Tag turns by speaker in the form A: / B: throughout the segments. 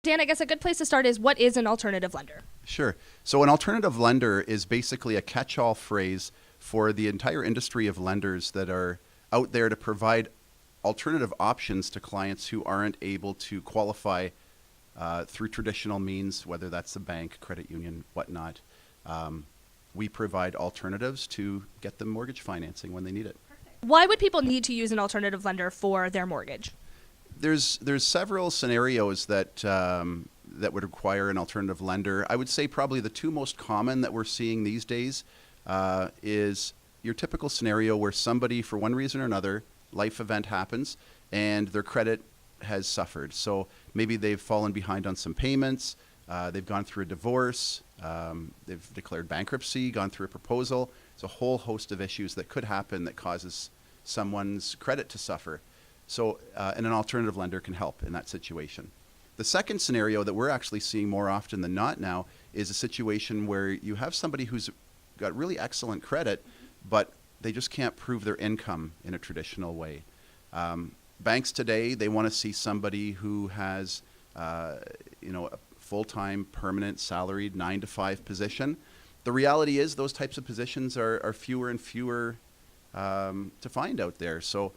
A: Dan, I guess a good place to start is, what is an alternative lender?
B: Sure. So an alternative lender is basically a catch-all phrase for the entire industry of lenders that are out there to provide alternative options to clients who aren't able to qualify through traditional means, whether that's a bank, credit union, whatnot. We provide alternatives to get them mortgage financing when they need it.
A: Why would people need to use an alternative lender for their mortgage?
B: There's several scenarios that that would require an alternative lender. I would say probably the two most common that we're seeing these days is your typical scenario where somebody, for one reason or another, life event happens and their credit has suffered. So maybe they've fallen behind on some payments, they've gone through a divorce, they've declared bankruptcy, gone through a proposal. It's a whole host of issues that could happen that causes someone's credit to suffer. So and an alternative lender can help in that situation. The second scenario that we're actually seeing more often than not now is a situation where you have somebody who's got really excellent credit, but they just can't prove their income in a traditional way. Banks today, they want to see somebody who has a full-time, permanent, salaried 9-to-5 position. The reality is those types of positions are fewer and fewer to find out there. So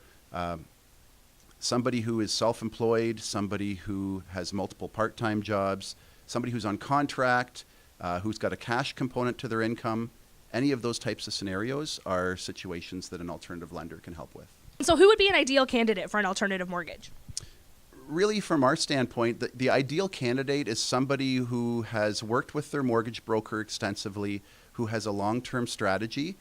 B: somebody who is self-employed, somebody who has multiple part-time jobs, somebody who's on contract, who's got a cash component to their income, any of those types of scenarios are situations that an alternative lender can help with.
A: So who would be an ideal candidate for an alternative mortgage?
B: Really, from our standpoint, the ideal candidate is somebody who has worked with their mortgage broker extensively, who has a long-term strategy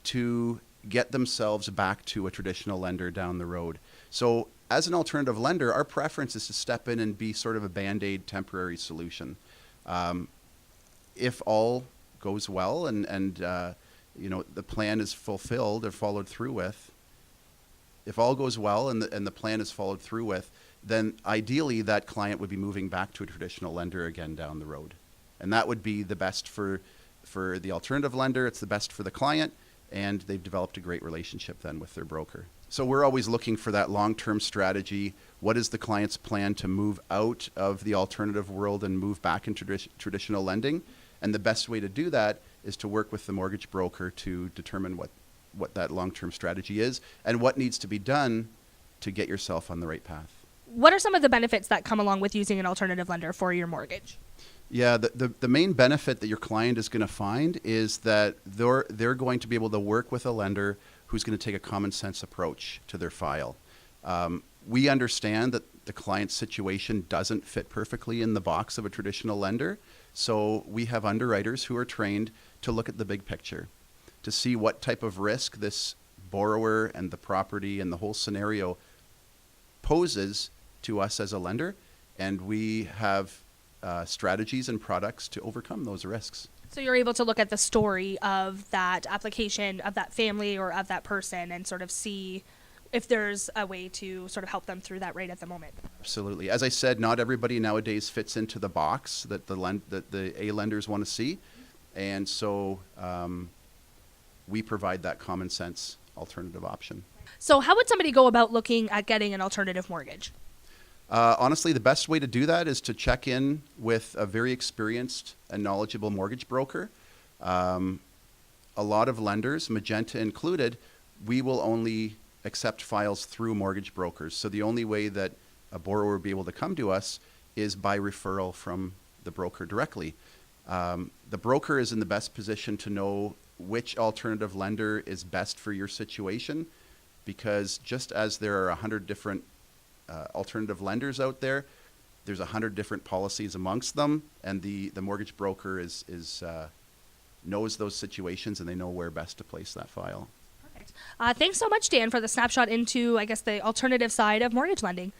B: to get themselves back to a traditional lender down the road. So as an alternative lender, our preference is to step in and be sort of a Band-Aid temporary solution. If all goes well and the plan is fulfilled or followed through with, if all goes well and the plan is followed through with, then ideally that client would be moving back to a traditional lender again down the road. And that would be the best for the alternative lender, it's the best for the client, and they've developed a great relationship then with their broker. So we're always looking for that long-term strategy. What is the client's plan to move out of the alternative world and move back into traditional lending? And the best way to do that is to work with the mortgage broker to determine what that long-term strategy is and what needs to be done to get yourself on the right path.
A: What are some of the benefits that come along with using an alternative lender for your mortgage?
B: Yeah, the main benefit that your client is going to find is that they're going to be able to work with a lender who's going to take a common sense approach to their file. We understand that the client's situation doesn't fit perfectly in the box of a traditional lender, so we have underwriters who are trained to look at the big picture, to see what type of risk this borrower and the property and the whole scenario poses to us as a lender, and we have strategies and products to overcome those risks.
A: So you're able to look at the story of that application, of that family or of that person, and sort of see if there's a way to sort of help them through that right at the moment.
B: Absolutely. As I said, not everybody nowadays fits into the box that the A lenders want to see, and so we provide that common sense alternative option.
A: So how would somebody go about looking at getting an alternative mortgage?
B: Honestly, the best way to do that is to check in with a very experienced and knowledgeable mortgage broker. A lot of lenders, Magenta included, we will only accept files through mortgage brokers. So the only way that a borrower will be able to come to us is by referral from the broker directly. The broker is in the best position to know which alternative lender is best for your situation, because just as there are 100 different alternative lenders out there, there's 100 different policies amongst them, and the mortgage broker knows those situations and they know where best to place that file.
A: Perfect. Thanks so much, Dan, for the snapshot into, I guess, the alternative side of mortgage lending.